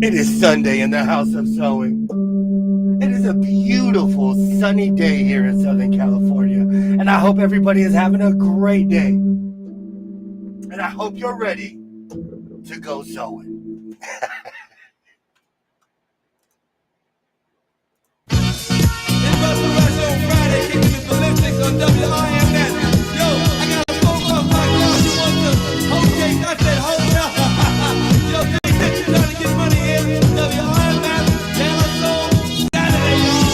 It is Sunday in the House of Sewing. It is a beautiful sunny day here in Southern California, and I hope everybody is having a great day. And I hope you're ready to go sewing. It goes to Rush on Friday, kicking with ballistics on WIMS. Yo, I got a phone call my girl. She wants to hold cake. I said, hold up. Yo, pay attention, trying to get money in. WIMS, Dallas Soul, Saturday, y'all.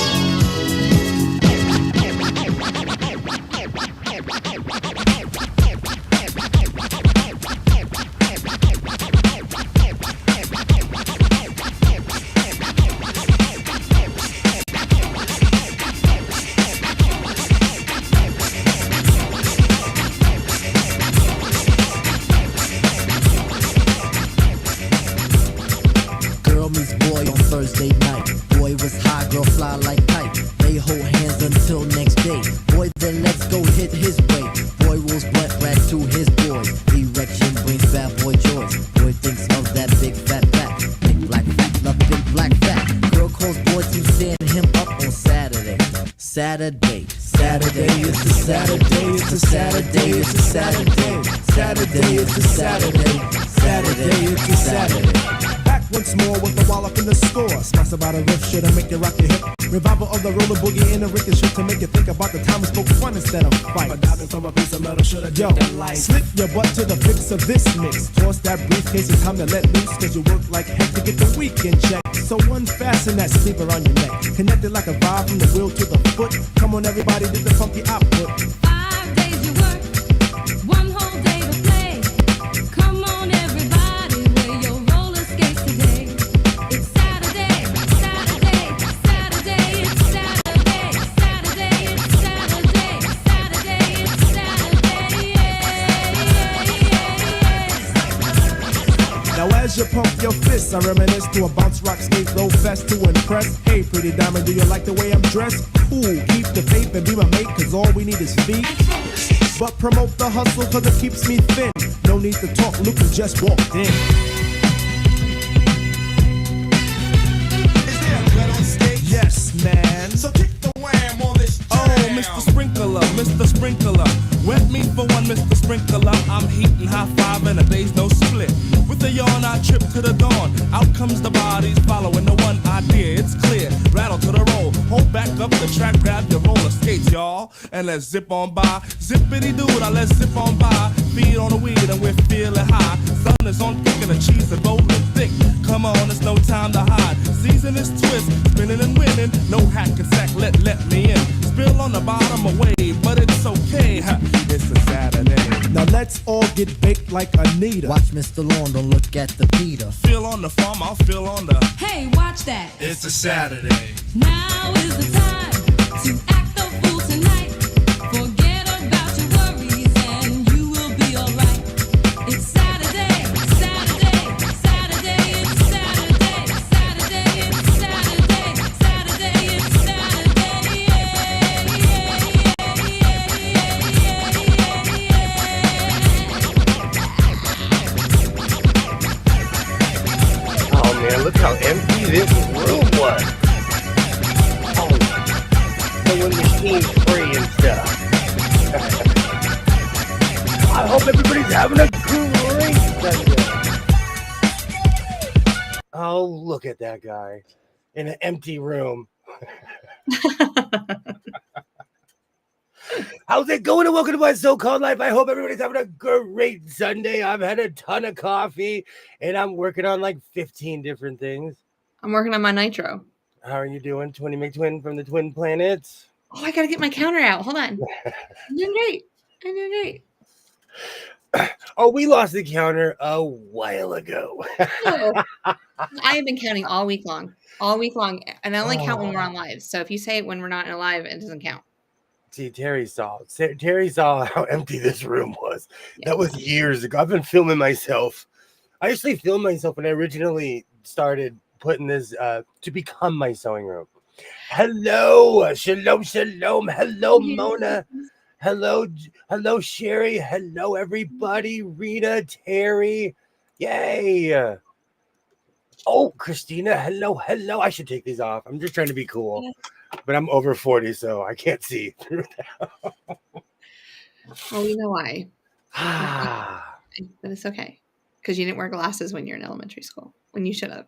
Girl meets boy on Thursday night. Boy was high, girl fly like kite. They hold hands until next day. Boy, then let's go hit his way. Boy rolls blunt right to his boy. Erection brings bad boy joy. Boy thinks of that big fat back. Big black fat, love big black fat. Girl calls boy to stand him up on Saturday. Saturday is the Saturday, it's a Saturday, it's a Saturday. Saturday is the Saturday, Saturday is the Saturday. Back once more with the wallop in the score. Smash about a riff shit and make you rock your hip. Revival of the roller boogie in a ricochet to make you think about the time we spoke fun instead of fight. But diving from a piece of metal should have done that light. Slip your butt to the fix of this mix. Toss that briefcase, it's time to let loose. Cause you work like heck to get the weekend check. So unfasten that sleeper on your neck. Connected like a vibe from the wheel to the foot. Come on everybody, do the funky output. 5 days you work, 1 whole day to play. Come on everybody, wear your roller skates today. It's Saturday, Saturday, Saturday, it's Saturday, Saturday, it's Saturday, Saturday, it's Saturday, yeah. Now as you pump your fists, I reminisce to a bounce rock skate roll fest to impress. Hey pretty diamond, do you like the way I'm dressed? Cool, keep the faith and be my mate, cause all we need is feet. But promote the hustle cause it keeps me thin. No need to talk, Luke just walked in. Is there a gun on stage? Yes, man. So kick the wham on this jam. Oh, Mr. Sprinkler, Mr. Sprinkler. Wet me for one, Mr. Sprinkler. I'm heating high five and a day's no split. With a yawn, I trip to the dawn. Out comes the bodies following the one idea. It's clear. Rattle to the roll. Hold back up the track, grab your roller skates, y'all. And let's zip on by. Zippity doo, now let's zip on by. Feed on the weed and we're feeling high. Sun is on thick and the cheese is rolling thick. Come on, it's no time to hide. Season is twist, spinning and winning. No hack and sack, let me in. Spill on the bottom away, but it's okay. It's a Saturday. Now let's all get baked like Anita. Watch Mr. Lawn, don't look at the Peter. Feel on the farm, I'll feel on the. Hey, watch that. It's a Saturday. Now is the time to act the fool tonight. Forget about your worries and you will be alright. It's Saturday, Saturday, Saturday, it's Saturday, Saturday, it's Saturday, Saturday, it's Saturday, yeah, Oh man, look how empty this room was. Oh, so when the team's free and stuff. I hope everybody's having a great Sunday. Oh, look at that guy in an empty room. How's it going? And welcome to my so-called life. I hope everybody's having a great Sunday. I've had a ton of coffee and I'm working on like 15 different things. I'm working on my nitro. How are you doing, Twinny McTwin from the Twin Planets? Oh, I gotta get my counter out. Hold on. I'm doing great. I'm doing great. Oh, we lost the counter a while ago. Oh, I have been counting all week long. All week long. And I only count when we're on live. So if you say it when we're not in a live, it doesn't count. See, Terry saw how empty this room was. Yeah. That was years ago. I've been filming myself. I actually filmed myself when I originally started putting this to become my sewing room. Hello, shalom, shalom. Hello, Mona. Hello, Sherry. Hello, everybody. Rita, Terry, Yay! Oh, Christina, hello, hello. I should take these off. I'm just trying to be cool, but I'm over 40, so I can't see through Well, we know why, that. but it's okay because you didn't wear glasses when you're in elementary school when you should have.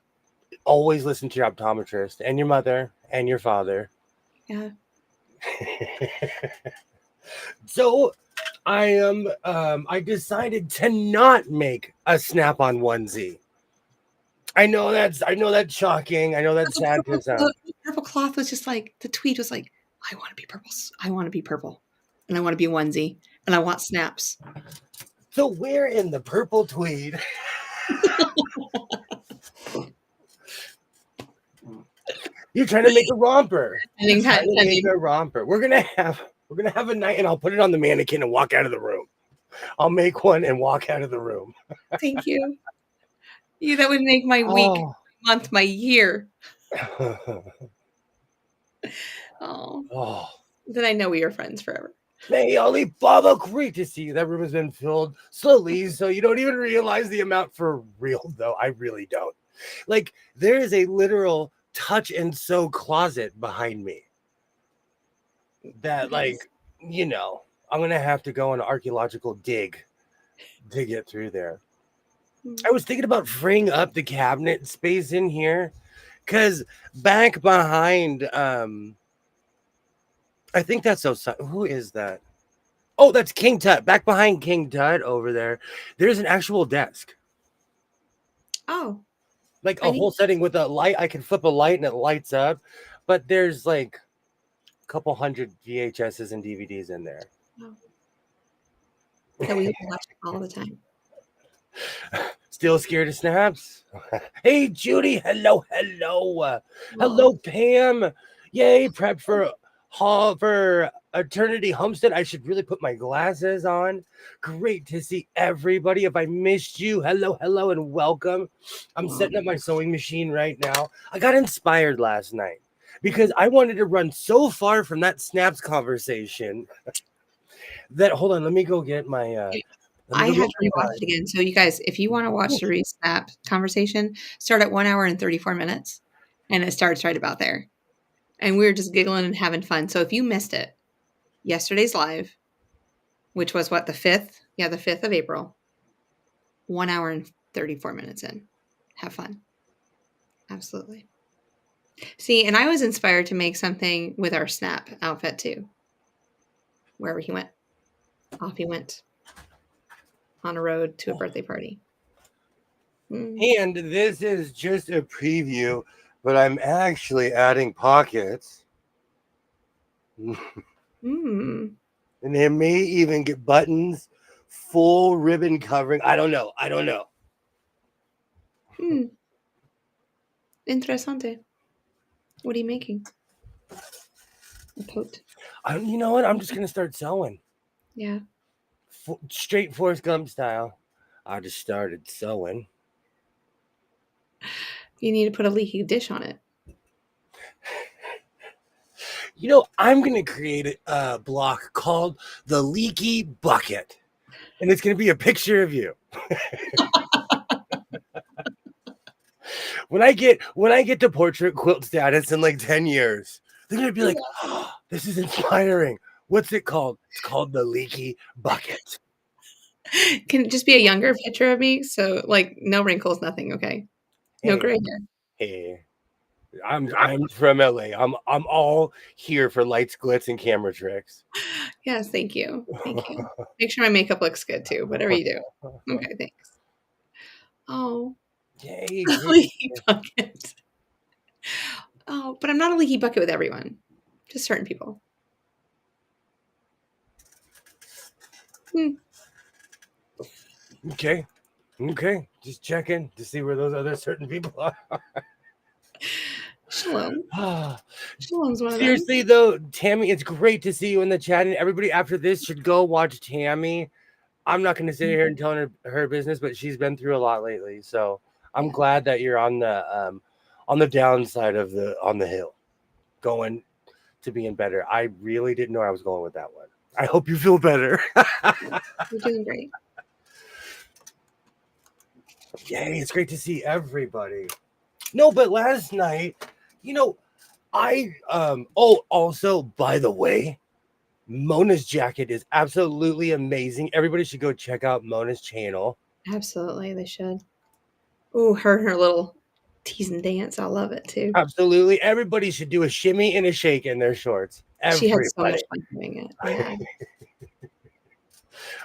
Always listen to your optometrist and your mother and your father. Yeah. So I decided to not make a snap-on onesie. I know that's shocking. I know that's sad to sound. The purple cloth was just like the tweed was like, I want to be purple. I want to be purple, and I want to be a onesie, and I want snaps. So we're in the purple tweed. You're trying to make a romper. Ending You're patent trying to pending. make a romper. We're gonna have a night, and I'll put it on the mannequin and walk out of the room. I'll make one and walk out of the room. Thank you. You that would make my week, Oh. month, my year. Oh, Oh. then I know we are friends forever. Hey, Alibaba, great to see you. That room has been filled slowly, so you don't even realize the amount for real, though. I really don't. Like, there is a literal touch and sew closet behind me that, like, you know, I'm going to have to go on an archaeological dig to get through there. I was thinking about freeing up the cabinet space in here because back behind, I think that's so. Who is that? Oh, that's King Tut. Back behind King Tut over there, there's an actual desk, Oh, like I a need- whole setting with a light. I can flip a light and it lights up. But there's like a couple hundred VHSs and DVDs in there. that we watch all the time. Still scared of snaps? Hey, Judy. Hello, hello. Hello, Pam. Yay, prep for Eternity Homestead. I should really put my glasses on. Great to see everybody. If I missed you, hello, hello, and welcome. I'm setting up my sewing machine right now. I got inspired last night because I wanted to run so far from that snaps conversation that, hold on, let me go get my... I had to rewatch it again. So you guys, if you want to watch the re-snap conversation, start at 1 hour and 34 minutes. And it starts right about there. And we were just giggling and having fun. So if you missed it, yesterday's live, which was what, the 5th? Yeah, the 5th of April. 1 hour and 34 minutes in. Have fun. Absolutely. See, and I was inspired to make something with our snap outfit too. Wherever he went, off he went. On a road to a birthday party. And this is just a preview, but I'm actually adding pockets. And there may even get buttons, full ribbon covering. I don't know. Interessante. What are you making? A coat. You know what? I'm just going to start sewing. Yeah. Straight Forrest Gump style. I just started sewing. You need to put a leaky dish on it. You know, I'm going to create a block called the Leaky Bucket. And it's going to be a picture of you. When I get to portrait quilt status in like 10 years, they're going to be like, oh, this is inspiring. What's it called? It's called the Leaky Bucket. Can it just be a younger picture of me? So like no wrinkles, nothing, okay? No gray hair. Hey. I'm from LA. I'm all here for lights, glitz, and camera tricks. Yes, thank you. Thank you. Make sure my makeup looks good too. Whatever you do. Okay, thanks. Oh. Yay. Leaky bucket. Oh, but I'm not a leaky bucket with everyone. Just certain people. Okay. Just checking to see where those other certain people are. Shalom. Shalom's one of them. Seriously though, Tammy, it's great to see you in the chat, and everybody after this should go watch Tammy. I'm not going to sit here and tell her business, but she's been through a lot lately, so I'm glad that you're on the downside of on the hill, going to being better. I really didn't know I was going with that one. I hope you feel better. You're doing great. Yay, it's great to see everybody. No, but last night, you know, also, by the way, Mona's jacket is absolutely amazing. Everybody should go check out Mona's channel. Absolutely, they should. Ooh, her little tease and dance. I love it too. Absolutely. Everybody should do a shimmy and a shake in their shorts. She had so much Everybody. fun doing it. Yeah.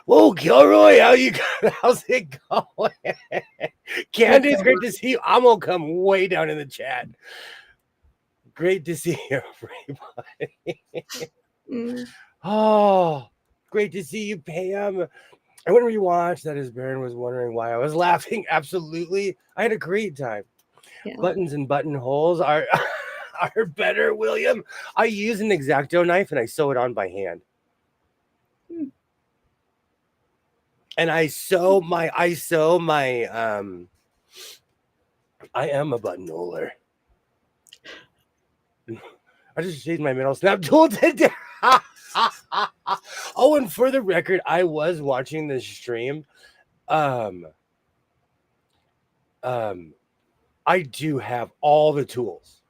Whoa, Kilroy, how's it going? Candace, great to see you. I'm gonna come way down in the chat. Great to see everybody. Mm. Oh, great to see you, Pam. I went and rewatched that as Baron was wondering why I was laughing. Absolutely. I had a great time. Yeah. Buttons and buttonholes are are better, William. I use an X-Acto knife and I sew it on by hand. And I am a buttonholer. I just changed my middle snap tool today. Oh, and for the record, I was watching this stream. I do have all the tools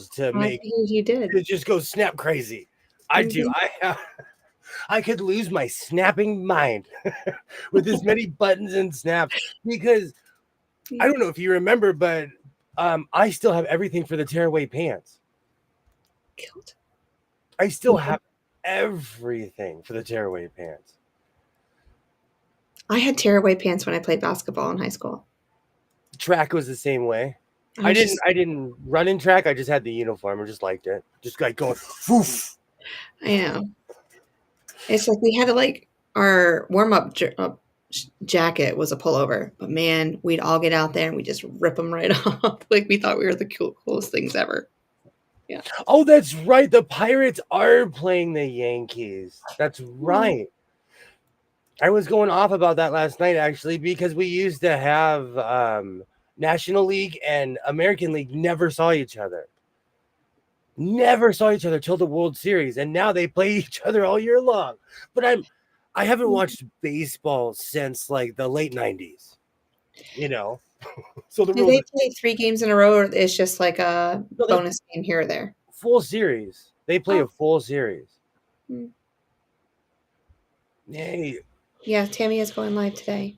to make You did. to just go snap crazy. I do. I could lose my snapping mind with as many buttons and snaps because I don't know if you remember, but I still have everything for the tearaway pants. Killed. I still have everything for the tearaway pants. I had tearaway pants when I played basketball in high school. Track was the same way. I didn't run in track. I just had the uniform. I just liked it. Just like going, woof. I know. It's like we had to like our warm up jacket was a pullover, but man, we'd all get out there and we just rip them right off. Like we thought we were the coolest things ever. Yeah. Oh, that's right. The Pirates are playing the Yankees. That's right. I was going off about that last night actually because we used to have National League and American League never saw each other. Never saw each other till the World Series, and now they play each other all year long. But I haven't watched baseball since like the late 90s. You know. So the Do they play 3 games in a row, or it's just like a bonus game here or there? Full series. They play a full series. Hmm. Yay. Yeah, Tammy is going live today.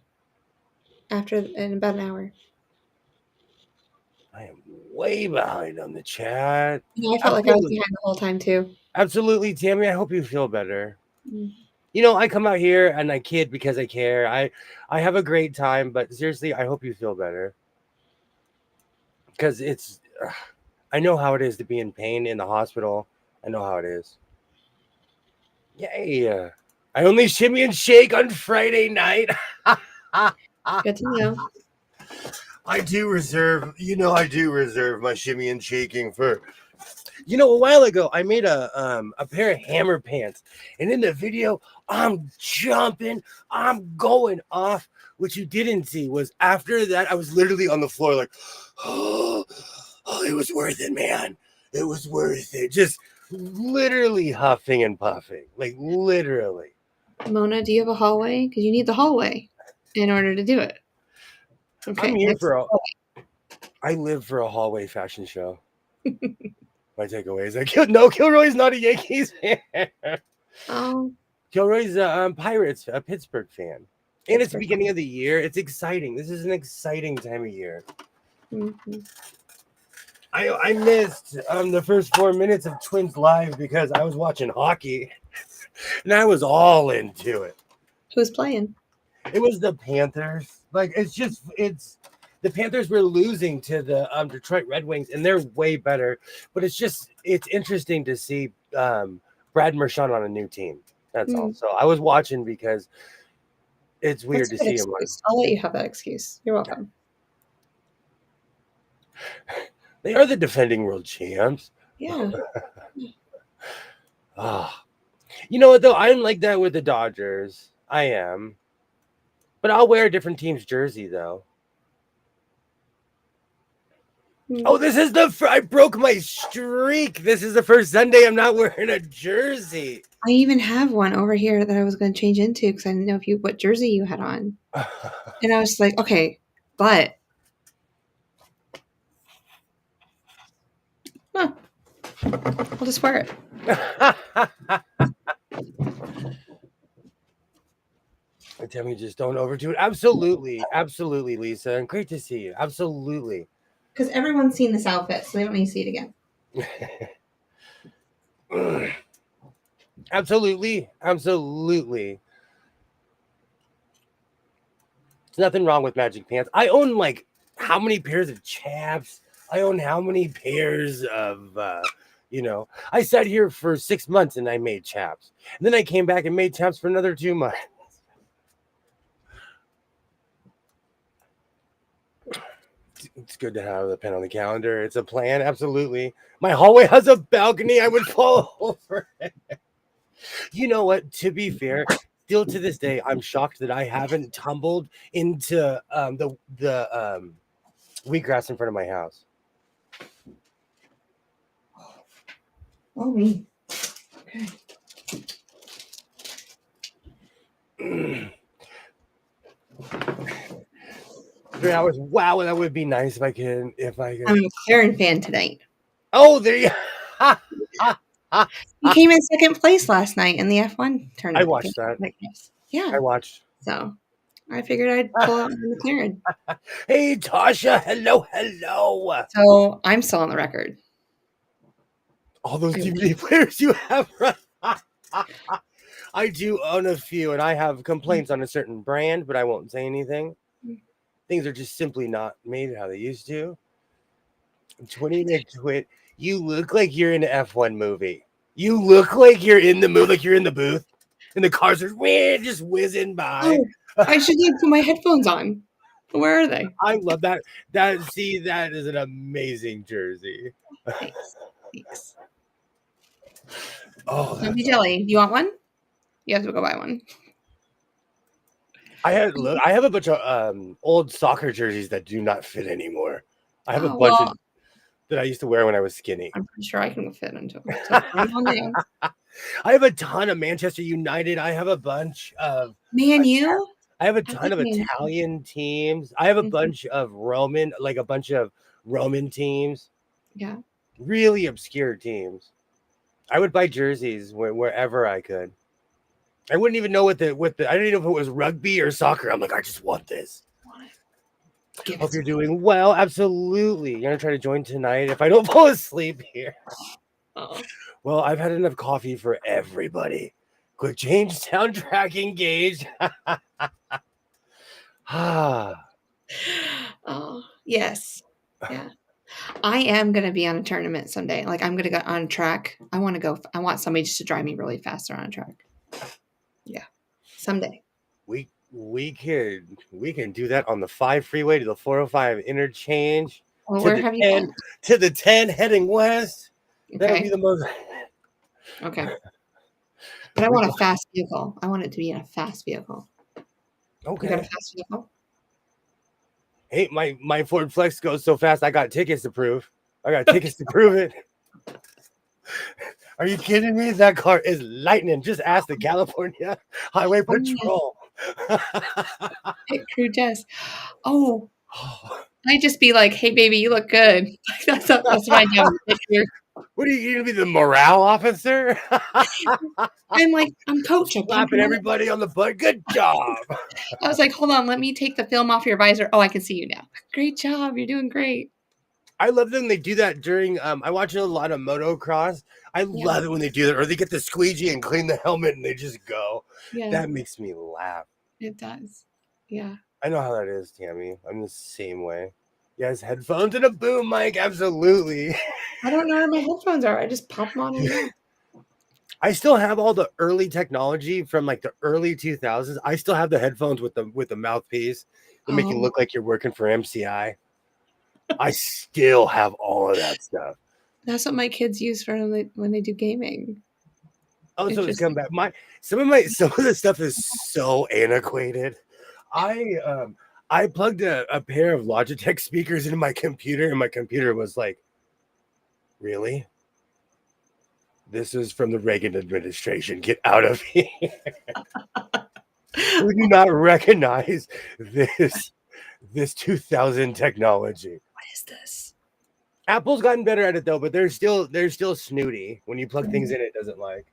In about an hour. I am way behind on the chat. Yeah, I felt like I was behind the whole time too. Absolutely, Tammy. I hope you feel better. Mm. You know, I come out here and I kid because I care. I have a great time, but seriously, I hope you feel better. Because I know how it is to be in pain in the hospital. I know how it is. Yay. I only shimmy and shake on Friday night. Good to know. I do reserve my shimmy and shaking for, a while ago, I made a pair of hammer pants. And in the video, I'm jumping, I'm going off. What you didn't see was after that, I was literally on the floor like, oh, it was worth it, man. It was worth it. Just literally huffing and puffing, like literally. Mona, do you have a hallway? Because you need the hallway in order to do it. Okay. I'm here I live for a hallway fashion show. My takeaway is that Kilroy's not a Yankees fan. Oh. Kilroy's a Pirates, a Pittsburgh fan. And it's the beginning of the year. It's exciting. This is an exciting time of year. Mm-hmm. I missed the first 4 minutes of Twins Live because I was watching hockey. And I was all into it. Who's playing? It was the Panthers. Like, it's the Panthers were losing to the Detroit Red Wings, and they're way better. But it's interesting to see Brad Marchand on a new team. That's all. So I was watching because it's weird to see him. I'll let you have that excuse. You're welcome. They are the defending world champs. Yeah. You know what, though? I'm like that with the Dodgers. I am. But I'll wear a different team's jersey, though. Oh, this is I broke my streak. This is the first Sunday I'm not wearing a jersey. I even have one over here that I was going to change into because I didn't know what jersey you had on. And I was like, okay, but huh, I'll just wear it. Tell me, just don't overdo it. Absolutely, absolutely, Lisa, and great to see you. Absolutely. Because everyone's seen this outfit, so they don't need to see it again. Absolutely, absolutely. There's nothing wrong with magic pants. I own like how many pairs of chaps? I own how many pairs of I sat here for 6 months and I made chaps. And then I came back and made chaps for another 2 months. It's good to have the pen on the calendar. It's a plan, absolutely. My hallway has a balcony. I would fall over it. You know what? To be fair, still to this day, I'm shocked that I haven't tumbled into the wheatgrass in front of my house. Oh, me. Okay. Wow, that would be nice if I could. I'm a McLaren fan tonight. Oh, there you. He came in second place last night in the F1 tournament. I watched that. Yeah. I watched. So I figured I'd pull out my McLaren. Hey, Tasha. Hello. So I'm still on the record. All those DVD players you have. I do own a few, and I have complaints on a certain brand, but I won't say anything. Things are just simply not made how they used to. 20 minute twit. You look like you're in an F1 movie. You look like you're in the movie, like you're in the booth, and the cars are just whizzing by. Oh, I should have put my headphones on. Where are they? I love that. That is an amazing jersey. Thanks. Oh, Don't be jelly. You want one? You have to go buy one. I have a bunch of old soccer jerseys that do not fit anymore. I have a bunch of that I used to wear when I was skinny. I'm pretty sure I can fit into them. So I have a ton of Manchester United. I have a bunch of Man U. I have a ton of Italian teams. I have a bunch of Roman teams. Yeah. Really obscure teams. I would buy jerseys wherever I could. I wouldn't even know what the I didn't even know if it was rugby or soccer. I'm like, I just want this. Hope you're doing well. Absolutely. You're gonna try to join tonight if I don't fall asleep here. Oh. Well, I've had enough coffee for everybody. Quick change, soundtrack engaged. Oh, yes. Yeah. I am going to be on a tournament someday. Like I'm going to go on a track. I want somebody just to drive me really fast around a track. Yeah. Someday. We can do that on the 5 freeway to the 405 interchange. Well, where have you been? To the 10 heading west. Okay. That'll be the most. Okay. But I want a fast vehicle. I want it to be in a fast vehicle. Okay. You got a fast vehicle? Hey, my Ford Flex goes so fast. I got tickets to prove. it. Are you kidding me? That car is lightning. Just ask the California Highway Patrol. Hey, crew Jess. Oh, I'd just be like, "Hey, baby, you look good." That's my job. What are you going to be, the morale officer? I'm coach. I'm slapping everybody on the butt. Good job. I was like, hold on, let me take the film off your visor. Oh, I can see you now. Great job. You're doing great. I love them. They do that during, I watch a lot of motocross. I love it when they do that, or they get the squeegee and clean the helmet and they just go. Yeah. That makes me laugh. It does. Yeah. I know how that is, Tammy. I'm the same way. Yes, headphones and a boom mic. Absolutely. I don't know where my headphones are. I just pop them on. And I still have all the early technology from like the early 2000s. I still have the headphones with the mouthpiece that make you look like you're working for MCI. I still have all of that stuff. That's what my kids use for when they do gaming. Oh, so it's come back. Some of the stuff is so antiquated. I plugged a pair of Logitech speakers into my computer, and my computer was like, "Really? This is from the Reagan administration. Get out of here. We do not recognize this 2000 technology. What is this? Apple's gotten better at it though, but they're still snooty. When you plug things in, it doesn't like.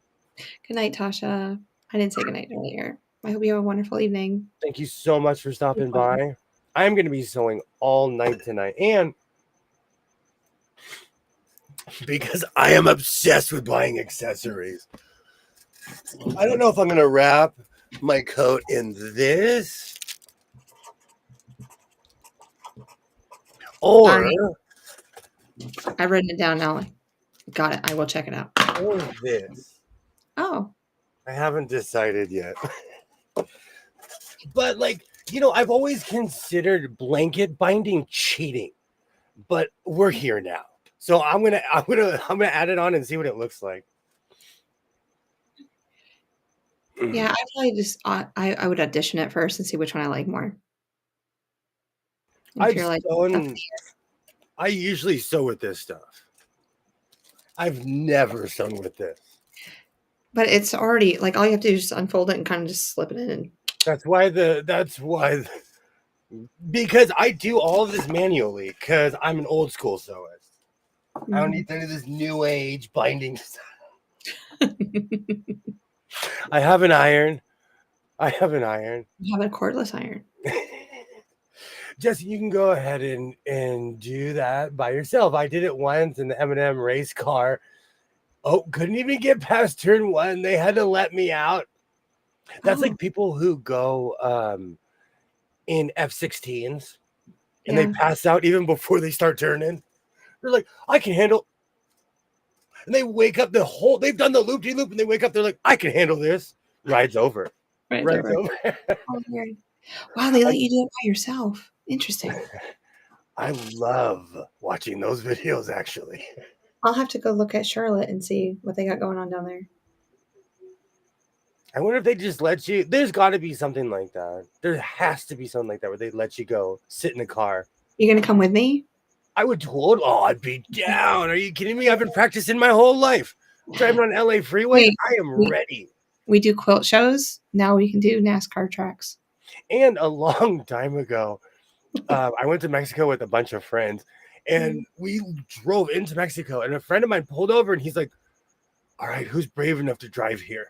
Good night, Tasha. I didn't say good night earlier. I hope you have a wonderful evening. Thank you so much for stopping by. I'm going to be sewing all night tonight, and because I am obsessed with buying accessories. I don't know if I'm going to wrap my coat in this or I've written it down now. Got it. I will check it out. or this. Oh, I haven't decided yet. But like, I've always considered blanket binding cheating, but we're here now. So I'm gonna add it on and see what it looks like. yeah. I probably just I would audition it first and see which one I like more. If you're like, I usually sew with this stuff. I've never sewn with this. but it's already like all you have to do is just unfold it and kind of just slip it in. And That's why because I do all of this manually because I'm an old school sewist. I don't need any of this new age binding stuff. I have an iron. You have a cordless iron. Jesse, you can go ahead and do that by yourself. I did it once in the M&M race car. Oh, couldn't even get past turn 1. They had to let me out. That's like people who go in F-16s and they pass out even before they start turning. They're like, I can handle. And they wake up they've done the loop-de-loop and they wake up. They're like, I can handle this. Ride's over. Ride's over. Oh, weird. Wow, they let you do it by yourself. Interesting. I love watching those videos, actually. I'll have to go look at Charlotte and see what they got going on down there. I wonder if they just let you. There's got to be something like that. There has to be something like that where they let you go sit in the car. You gonna come with me? I would I'd be down. Are you kidding me? I've been practicing my whole life. Driving on LA freeway, Wait, I am ready. We do quilt shows. Now we can do NASCAR tracks. And a long time ago, I went to Mexico with a bunch of friends, and we drove into Mexico, and a friend of mine pulled over, and he's like, all right, who's brave enough to drive here?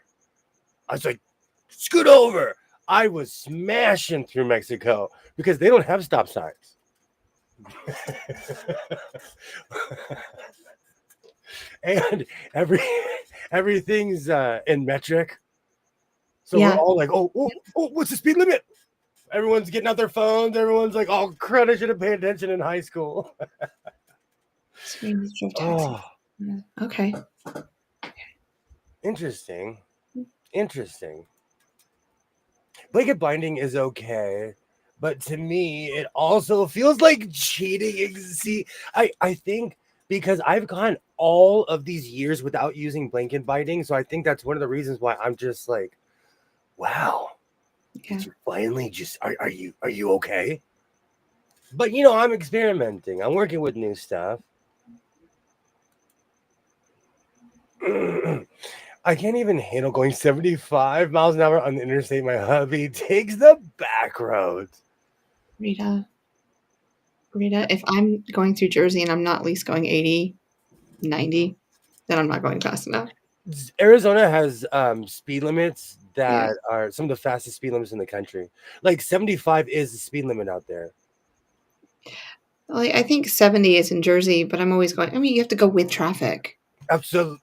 I was like, scoot over. I was smashing through Mexico because they don't have stop signs. And everything's in metric. So we're all like, oh, what's the speed limit? Everyone's getting out their phones. Everyone's like, oh, crud, I should have paid attention in high school. Okay. Interesting. Blanket binding is okay, but to me, it also feels like cheating. See, I think because I've gone all of these years without using blanket binding, so I think that's one of the reasons why I'm just like, wow. Did you finally just are you okay? But I'm experimenting. I'm working with new stuff. I can't even handle going 75 miles an hour on the interstate. My hubby takes the back roads. Rita, if I'm going through Jersey and I'm not at least going 80, 90, then I'm not going fast enough. Arizona has speed limits that are some of the fastest speed limits in the country. Like 75 is the speed limit out there. Like, I think 70 is in Jersey, but I'm always going. I mean, you have to go with traffic. Absolutely.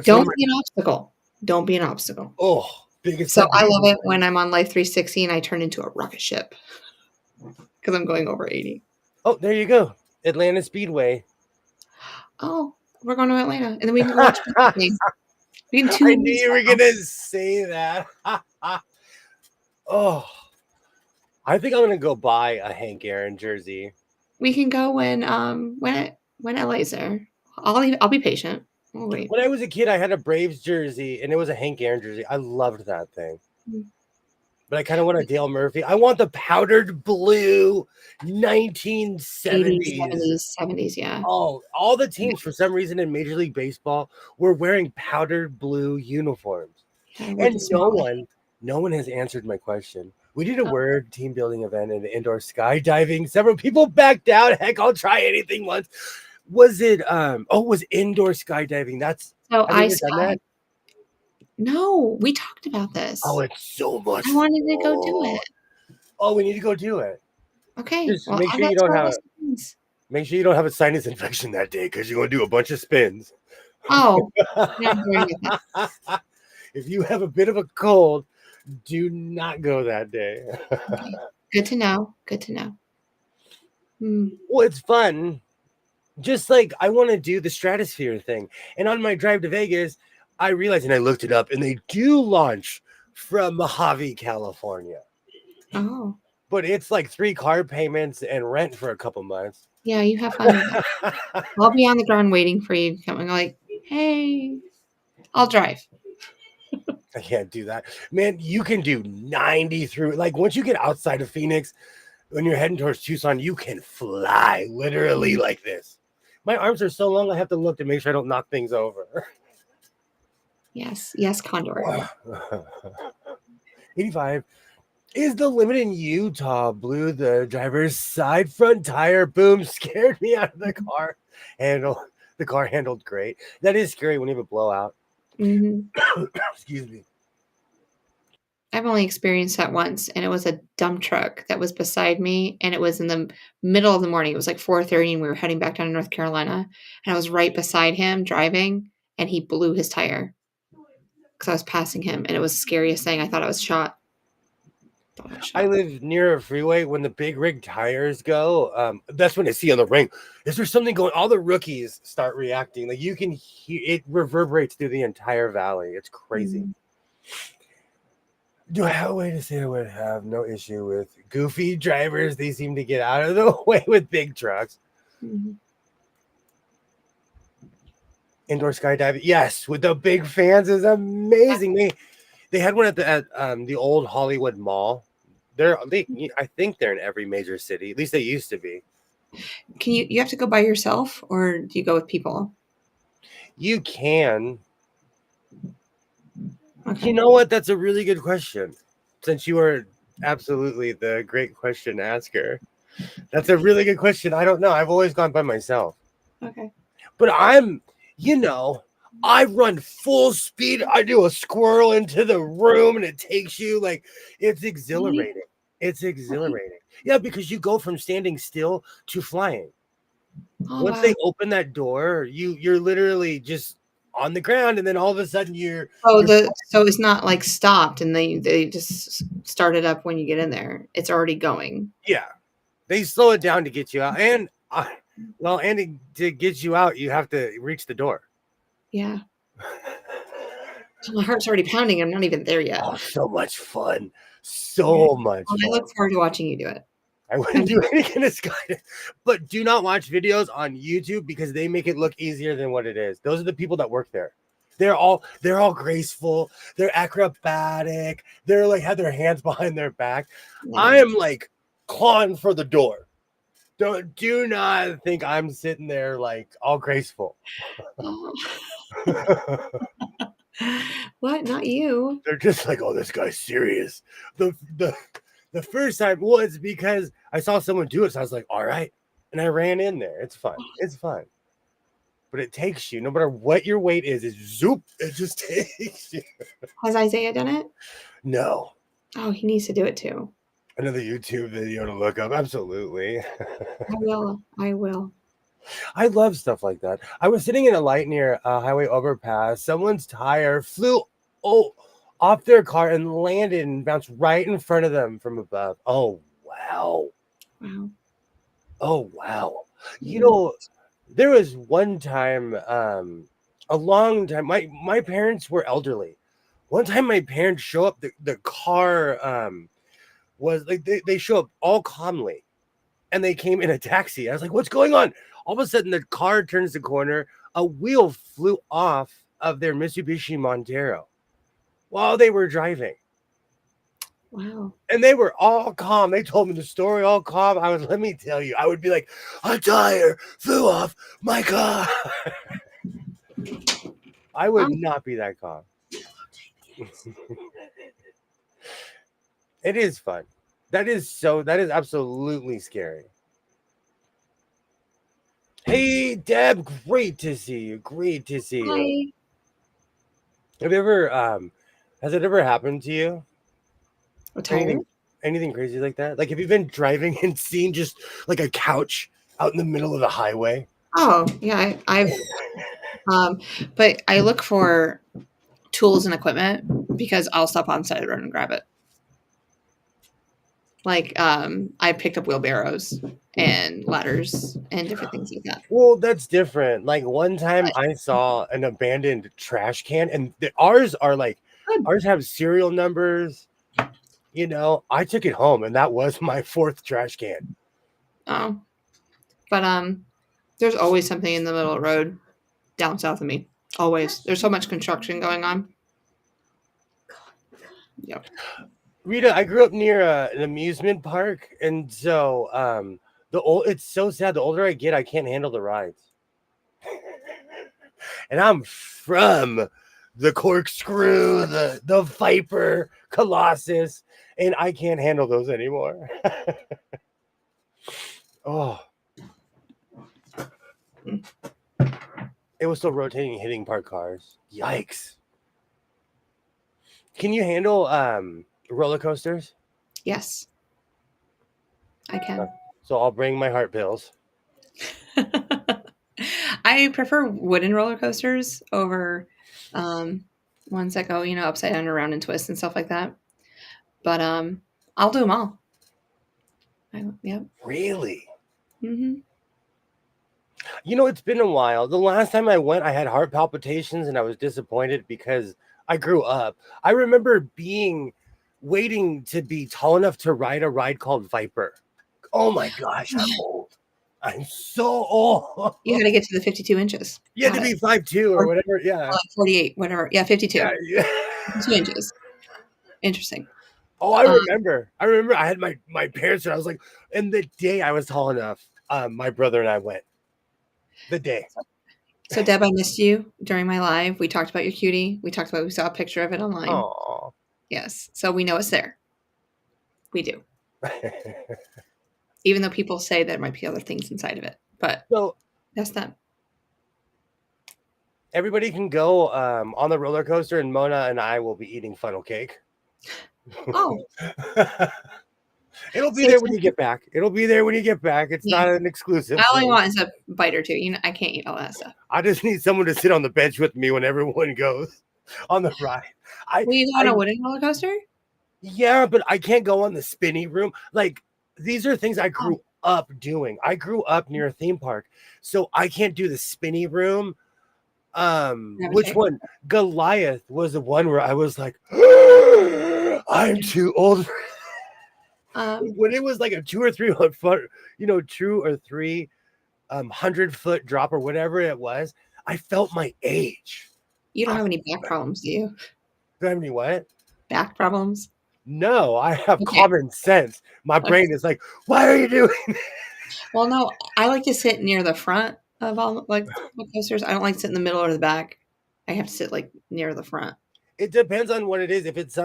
Don't be an obstacle. Don't be an obstacle. Oh, biggest. So I love it when I'm on Life 360 and I turn into a rocket ship because I'm going over 80. Oh, there you go. Atlanta Speedway. Oh, we're going to Atlanta. And then we can go watch the game. We can I knew you were going to say that. Oh, I think I'm going to go buy a Hank Aaron jersey. We can go when LA's there. I'll be patient. Oh, wait. When I was a kid, I had a Braves jersey, and it was a Hank Aaron jersey. I loved that thing. but I kind of want a Dale Murphy. I want the powdered blue 80s, 1970s. 70s, yeah. Oh, all the teams for some reason in Major League Baseball were wearing powdered blue uniforms. Yeah, And no one has answered my question. We did a Oh. word team building event in indoor skydiving. Several people backed out. Heck, I'll try anything once. Was it it was indoor skydiving. That's So have you I ever done that? No, we talked about this. Oh, it's so much I wanted to go do fun. it. Oh, we need to go do it. Okay, Just well, make I'll sure you go don't to have those things. make sure you don't have a sinus infection that day because you're gonna do a bunch of spins. Oh, yeah, I'm going with that. If you have a bit of a cold, do not go that day. Okay. Good to know. Good to know. Hmm. Well, it's fun. Just like I want to do the stratosphere thing. And on my drive to Vegas, I realized and I looked it up, and they do launch from Mojave, California. Oh, But it's like 3 car payments and rent for a couple months. yeah, you have fun with that. I'll be on the ground waiting for you to come and like, hey, I'll drive. I can't do that. Man, you can do 90 through. Like once you get outside of Phoenix, when you're heading towards Tucson, you can fly literally like this. My arms are so long, I have to look to make sure I don't knock things over. Yes, yes, Condor. 85 is the limit in Utah. Blew the driver's side front tire. Boom, scared me out of the car. The car handled great. That is scary when you have a blowout. Hmm. Excuse me. I've only experienced that once, and it was a dump truck that was beside me, and it was in the middle of the morning. It was like 4:30, and we were heading back down to North Carolina, and I was right beside him driving, and he blew his tire because I was passing him, and it was the scariest thing. I thought I was shot. I live near a freeway. When the big rig tires go, that's when I see on the ring. Is there something going? All the rookies start reacting. Like you can hear it reverberates through the entire valley. It's crazy. Mhm. Do I have a way to say I would have no issue with goofy drivers? They seem to get out of the way with big trucks. Mhm. Indoor skydiving, yes, with the big fans is amazing. They had one at the old Hollywood Mall. I think they're in every major city. At least they used to be. Can you have to go by yourself, or do you go with people? You can. Okay. You know what? That's a really good question. Since you are absolutely the great question asker, that's a really good question. I don't know. I've always gone by myself. Okay. But I run full speed. I do a squirrel into the room and it takes you like it's exhilarating. It's exhilarating. Yeah, because you go from standing still to flying. Oh, Once wow. they open that door, you're literally just on the ground, and then all of a sudden you're So it's not like stopped and they just start it up when you get in there. It's already going. yeah. They slow it down to get you out, and to get you out, you have to reach the door. Yeah. My heart's already pounding. I'm not even there yet. Oh, so much fun. So much Well, I fun. look forward to watching you do it. I wouldn't do any kind of skydiving, but do not watch videos on YouTube because they make it look easier than what it is. Those are the people that work there. They're all graceful. They're acrobatic. They're like have their hands behind their back. I am like clawing for the door. Do not think I'm sitting there like all graceful. Oh. What? Not you. They're just like, oh, this guy's serious. The first time was because I saw someone do it, so I was like, all right, and I ran in there. It's fun. It's fun, but it takes you. No matter what your weight is, it zoop. It just takes you. Has Isaiah done it? No, Oh, he needs to do it too. another YouTube video to look up. Absolutely. I will. I will. I love stuff like that. I was sitting in a light near a highway overpass. Someone's tire flew off their car and landed and bounced right in front of them from above. Oh, wow. Wow. Oh, wow. You know, there was one time, a long time, my parents were elderly. One time my parents show up, the car was like, they show up all calmly. And they came in a taxi. I was like, what's going on? All of a sudden, the car turns the corner. A wheel flew off of their Mitsubishi Montero while they were driving. Wow. And they were all calm. They told me the story all calm. Let me tell you, I would be like, a tire flew off my car. I would Um, not be that calm. It is fun. That is absolutely scary. Hey, Deb, great to see you. Great to see you. hi. Have you ever, has it ever happened to you? A tire? Anything crazy like that? Like, have you been driving and seen just like a couch out in the middle of the highway? Oh, yeah. But I look for tools and equipment because I'll stop on the side of the road and grab it. Like, I picked up wheelbarrows and ladders and different things like that. Well, that's different. Like one time I saw an abandoned trash can, and ours are like, Good. ours have serial numbers. You know, I took it home, and that was my 4th trash can. Oh, but there's always something in the middle of the road down south of me. Always. There's so much construction going on. Yep. Rita, I grew up near an amusement park, and so it's so sad. The older I get, I can't handle the rides. And I'm from the corkscrew, the Viper, Colossus, and I can't handle those anymore. Oh. It was still rotating, hitting parked cars. Yikes. Can you handle roller coasters? Yes. I can. So I'll bring my heart pills. I prefer wooden roller coasters over ones that go, upside down, around, and twist and stuff like that. But I'll do them all. Yep. Really? Mm-hmm. You know, it's been a while. The last time I went, I had heart palpitations and I was disappointed because I grew up. I remember waiting to be tall enough to ride a ride called Viper. Oh my gosh, I'm old. I'm so old. You got to get to the 52 inches. You had to be 5'2" or whatever. Yeah. 48, whatever. Yeah, 52. Yeah. 52 inches. Interesting. Oh, I remember. I had my parents and I was like, and the day I was tall enough, my brother and I went. The day. So, Deb, I missed you during my live. We talked about your cutie. We saw a picture of it online. Oh. Yes. So we know it's there. We do. Even though people say there might be other things inside of it. But So that's them. everybody can go on the roller coaster, and Mona and I will be eating funnel cake. Oh. It'll be there when you get back. It's Yeah. not an exclusive. All I thing. want is a bite or two. I can't eat all that stuff. I just need someone to sit on the bench with me when everyone goes on the ride. Will you go on a wooden roller coaster? Yeah, but I can't go on the spinny room. Like, these are things I grew up doing. I grew up near a theme park, so I can't do the spinny room. Which one? Goliath was the one where I was like, I'm too old. When it was like a 2 or 3 foot, 2 or 3 100-foot drop or whatever it was, I felt my age. You don't have any back problems, do you? Do I have any what? Back problems? No, I have common sense. My brain is like, why are you doing this? Well, no, I like to sit near the front of all roller coasters. I don't like to sit in the middle or the back. I have to sit like near the front. It depends on what it is. If it's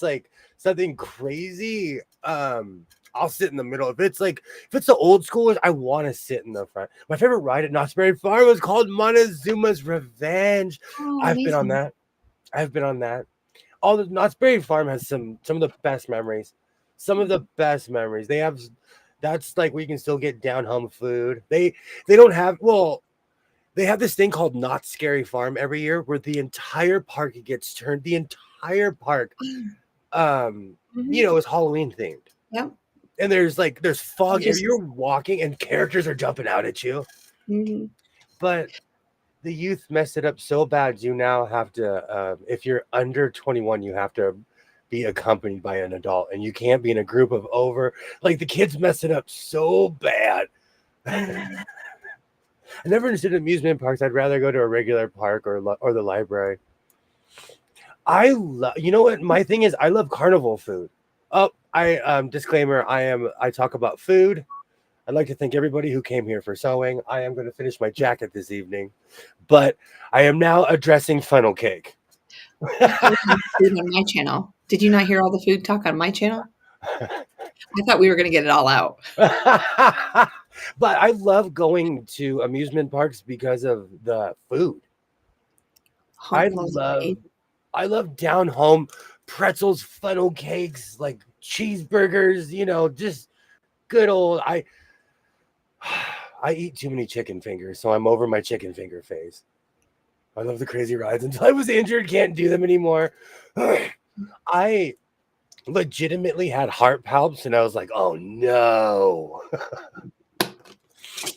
like something crazy, I'll sit in the middle. If it's the old schoolers, I want to sit in the front. My favorite ride at Knott's Berry Farm was called Montezuma's Revenge. Oh, I've been on that. All the Knott's Berry Farm has some of the best memories. They have, that's like where you can still get down home food. They don't have, they have this thing called Not Scary Farm every year where the entire park gets turned. The entire park, is Halloween themed. Yep. And there's fog. You're walking and characters are jumping out at you. Mm-hmm. But the youth messed it up so bad. You now have to, if you're under 21, you have to be accompanied by an adult, and you can't be in a group of over. Like, the kids mess it up so bad. I never understood amusement parks. I'd rather go to a regular park or the library. You know what? My thing is, I love carnival food. Oh, I disclaimer. I talk about food. I'd like to thank everybody who came here for sewing. I am going to finish my jacket this evening, but I am now addressing funnel cake. I thought we were doing food on my channel. Did you not hear all the food talk on my channel? I thought we were going to get it all out. But I love going to amusement parks because of the food. I Home clothes are love amazing. I love down home pretzels, funnel cakes, like cheeseburgers, just good old I eat too many chicken fingers, so I'm over my chicken finger phase. I love the crazy rides until I was injured, can't do them anymore. I legitimately had heart palps and I was like, "Oh no."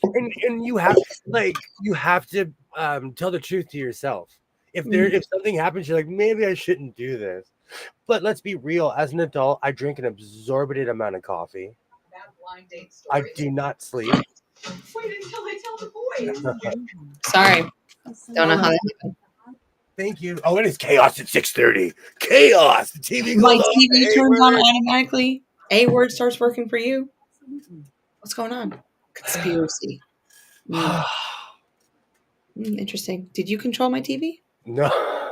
And you have to tell the truth to yourself. If something happens, you're like, maybe I shouldn't do this. But let's be real. As an adult, I drink an absorbent amount of coffee. I do not sleep. Wait until I tell the boys. Sorry. Don't know how that happened. Thank you. Oh, it is chaos at 6:30. Chaos. The TV goes My off. TV turns on automatically. A word starts working for you. What's going on? Conspiracy. Interesting. Did you control my TV? No.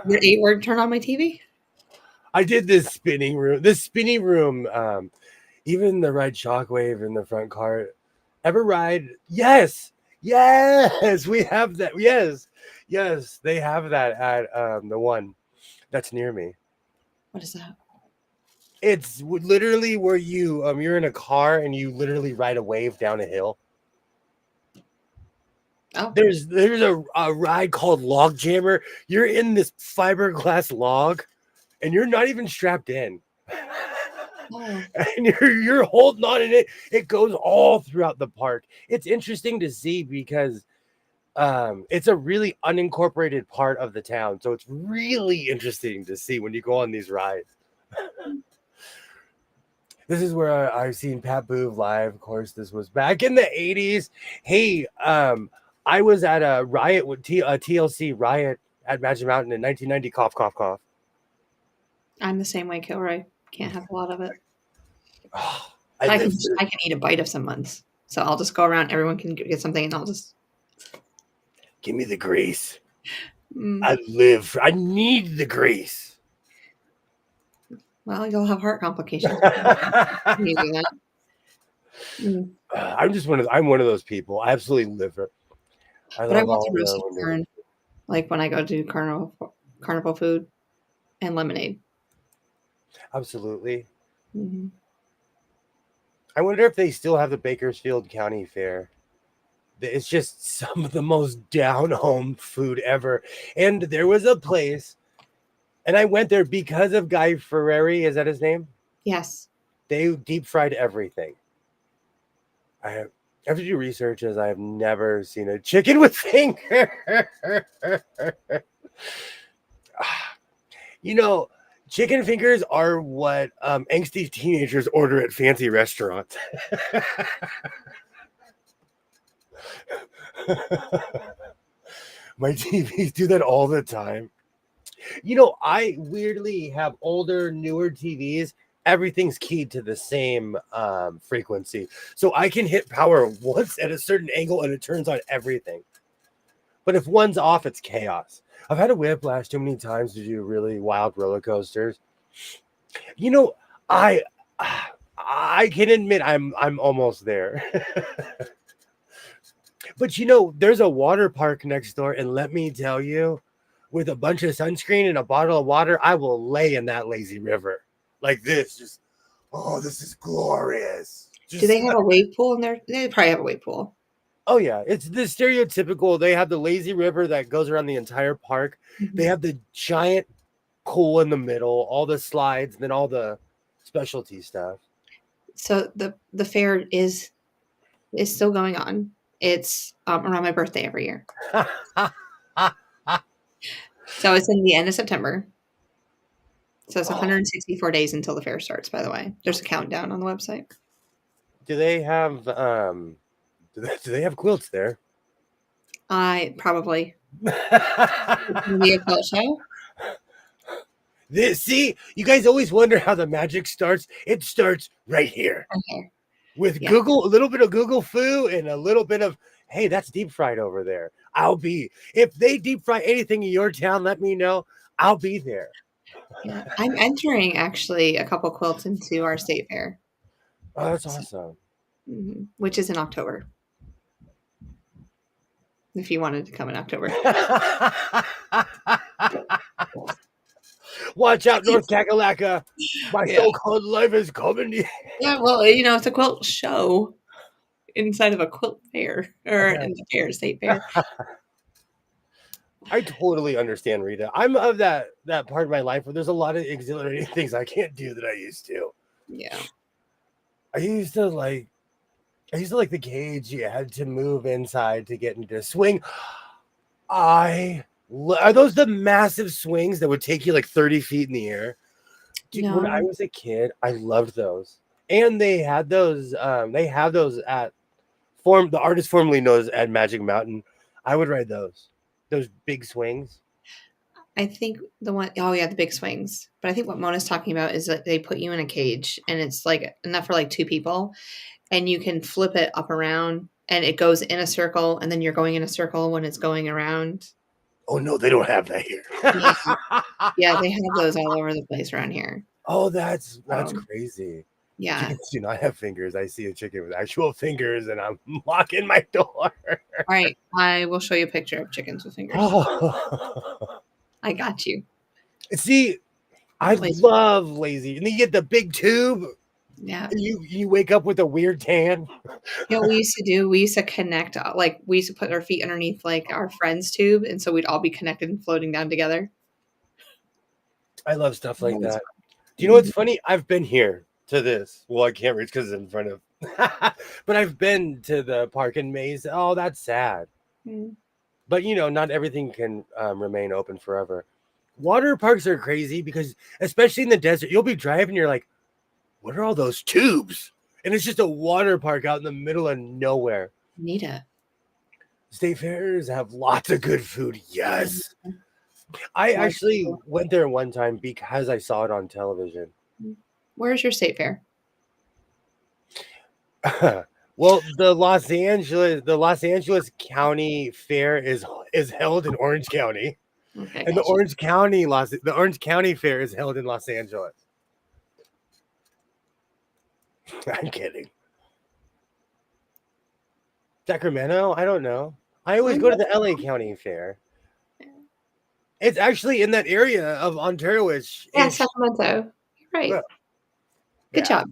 Did A word turn on my TV? I did this spinning room. Even the ride Shockwave in the front cart. Ever ride? Yes. Yes, we have that. Yes. Yes, they have that at the one that's near me. What is that? It's literally where you're in a car and you literally ride a wave down a hill. Oh, There's a ride called Log Jammer. You're in this fiberglass log and you're not even strapped in. oh. And you're holding on, and it goes all throughout the park. It's interesting to see because it's a really unincorporated part of the town, so it's really interesting to see when you go on these rides. This is where I've seen Pat Boove live. Of course, this was back in the 80s. Hey, I was at a riot with a TLC riot at Magic Mountain in 1990. Cough, cough, cough. I'm the same way, Kilroy. Can't have a lot of it. Oh, I can eat a bite of some months. So I'll just go around. Everyone can get something, and I'll just. Give me the grease. Mm. I need the grease. Well, you'll have heart complications. Can you do that? Mm. I'm one of those people. I absolutely live for it. But I want the roasted corn, like when I go to carnival food and lemonade. Absolutely. Mm-hmm. I wonder if they still have the Bakersfield County Fair. It's just some of the most down-home food ever. And there was a place, and I went there because of Guy Fieri. Is that his name? Yes. They deep fried everything. I have to do research as I have never seen a chicken with finger. Chicken fingers are what angsty teenagers order at fancy restaurants. My TVs do that all the time. I weirdly have older, newer TVs. Everything's keyed to the same frequency. So I can hit power once at a certain angle and it turns on everything. But if one's off, it's chaos. I've had a whiplash too many times to do really wild roller coasters. I can admit I'm almost there. But there's a water park next door, and let me tell you, with a bunch of sunscreen and a bottle of water, I will lay in that lazy river like this. Just, oh, this is glorious. Do they have a wave pool in there? They probably have a wave pool. Oh yeah, it's the stereotypical. They have the lazy river that goes around the entire park. Mm-hmm. They have the giant pool in the middle, all the slides, and then all the specialty stuff. So the fair is still going on. It's around my birthday every year. So it's in the end of September. So it's 164 days until the fair starts, by the way. There's a countdown on the website. Do they have do they have quilts there? Probably. Maybe a quilt show? See, you guys always wonder how the magic starts. It starts right here Okay. with Yeah. Google, a little bit of Google foo and a little bit of, hey, that's deep fried over there. If they deep fry anything in your town, let me know. I'll be there. Yeah. I'm entering actually a couple quilts into our state fair, Oh, that's awesome. which is in October. If you wanted to come in October. Watch out, North Kakalaka. My Yeah. so-called life is coming. Yeah, well, you know, it's a quilt show inside of a quilt fair or in the fair, state fair. I totally understand, Rita. I'm of that part of my life where there's a lot of exhilarating things I can't do that I used to. Yeah. I used to like the cage you had to move inside to get into the swing. Are those the massive swings that would take you like 30 feet in the air? Dude, when I No. was a kid, I loved those. And they had those, they have those at the artist formerly known as Magic Mountain. I would ride those big swings. I think the big swings. But I think what Mona's talking about is that they put you in a cage and it's like enough for like 2 people and you can flip it up around and it goes in a circle and then you're going in a circle when it's going around. Oh no, they don't have that here. Yeah, they have those all over the place around here. Oh, that's crazy. Yeah. Chickens do not have fingers. I see a chicken with actual fingers and I'm locking my door. All right. I will show you a picture of chickens with fingers. Oh. I got you. See, I love lazy. And then you get the big tube. Yeah. And you wake up with a weird tan. You know what we used to connect, like we used to put our feet underneath like our friend's tube. And so we'd all be connected and floating down together. I love stuff like that. Do you know what's funny? I've been here to this. Well, I can't reach because it's in front of, but I've been to the park in Maze. Oh, that's sad. But you know, not everything can remain open forever. Water parks are crazy because, especially in the desert, you'll be driving. You're like, what are all those tubes? And it's just a water park out in the middle of nowhere. Need it. State fairs have lots of good food. Yes. I actually went there one time because I saw it on television. Where's your state fair? Well, the Los Angeles County Fair is held in Orange County. Okay, And the Orange County Fair is held in Los Angeles. I'm kidding. Sacramento? I don't know. I always go to the LA County Fair. It's actually in that area of Ontario. Sacramento. You're right. Yeah. Good job.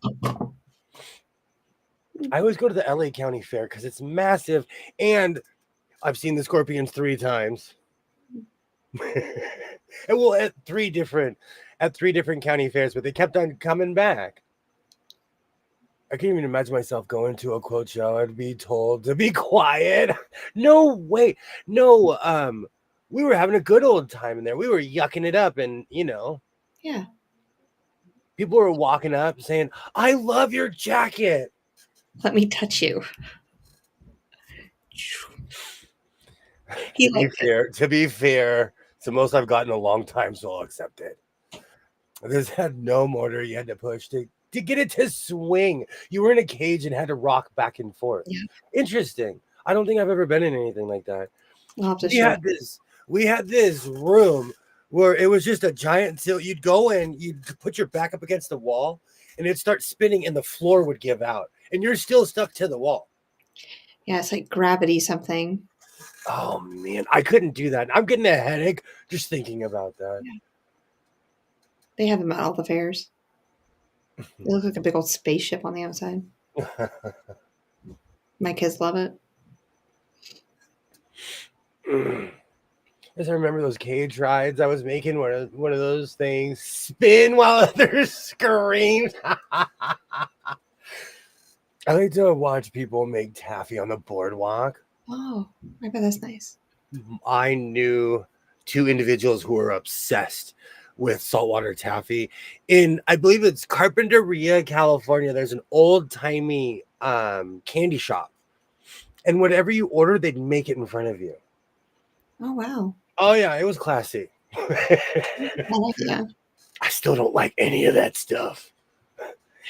I always go to the LA County Fair because it's massive, and I've seen the Scorpions 3 times. And well, at three different county fairs, but they kept on coming back. I can't even imagine myself going to a quilt show and be told to be quiet. No way. No, we were having a good old time in there. We were yucking it up, and Yeah. people were walking up saying, "I love your jacket." Let me touch you. To be fair, it's the most I've gotten in a long time, so I'll accept it. This had no motor you had to push to get it to swing. You were in a cage and had to rock back and forth. Yeah. Interesting. I don't think I've ever been in anything like that. We'll have to We had this room where it was just a giant tilt. You'd go in, you'd put your back up against the wall, and it'd start spinning, and the floor would give out, and you're still stuck to the wall. Yeah, it's like gravity something. Oh man, I couldn't do that. I'm getting a headache just thinking about that. Yeah. They have them at all the fairs. They look like a big old spaceship on the outside. My kids love it. As I remember those cage rides I was making, one of those things spin while others scream. I like to watch people make taffy on the boardwalk. Oh, I bet that's nice. I knew 2 individuals who were obsessed with saltwater taffy. I believe it's Carpinteria, California. There's an old-timey candy shop. And whatever you order, they'd make it in front of you. Oh, wow. Oh, yeah, it was classy. I like that. still don't like any of that stuff.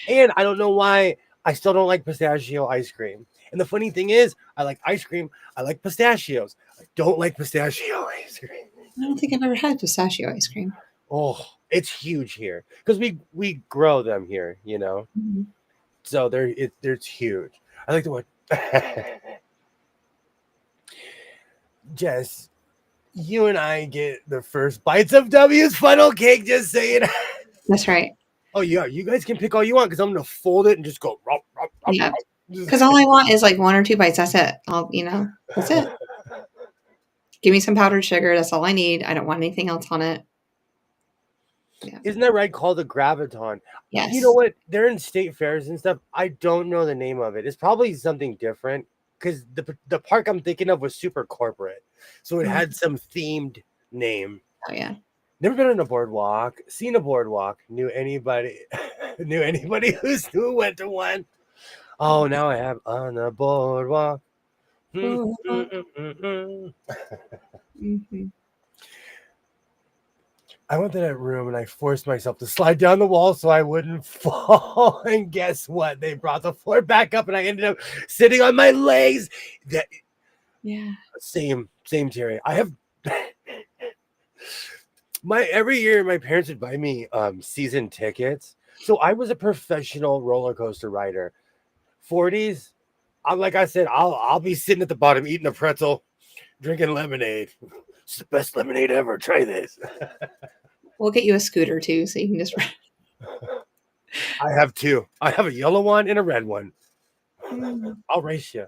And I don't know why I still don't like pistachio ice cream. And the funny thing is, I like ice cream. I like pistachios. I don't like pistachio ice cream. I don't think I've ever had pistachio ice cream. Oh, it's huge here because we grow them here, you know. Mhm. So it's huge. I like the one. Jess, you and I get the first bites of W's funnel cake. Just saying. That's right. Oh yeah, you guys can pick all you want because I'm gonna fold it and just go. Rop, rop, rop, Yeah. rop. Because all I want is like 1 or 2 bites. That's it. That's it. Give me some powdered sugar. That's all I need. I don't want anything else on it. Yeah. Isn't that right? Called a graviton. Yes. You know what? They're in state fairs and stuff. I don't know the name of it. It's probably something different because the park I'm thinking of was super corporate, so it had some themed name. Oh yeah. Never been on a boardwalk. Seen a boardwalk. Knew anybody who went to one. Oh, now I have on a boardwalk. Mhm. I went to that room and I forced myself to slide down the wall so I wouldn't fall. And guess what? They brought the floor back up and I ended up sitting on my legs. That Yeah. same Terry. I have every year my parents would buy me season tickets. So I was a professional roller coaster rider. 40s. Like I said, I'll be sitting at the bottom eating a pretzel, drinking lemonade. It's the best lemonade ever. Try this. We'll get you a scooter too, so you can just. I have 2. I have a yellow one and a red one. I'll race you.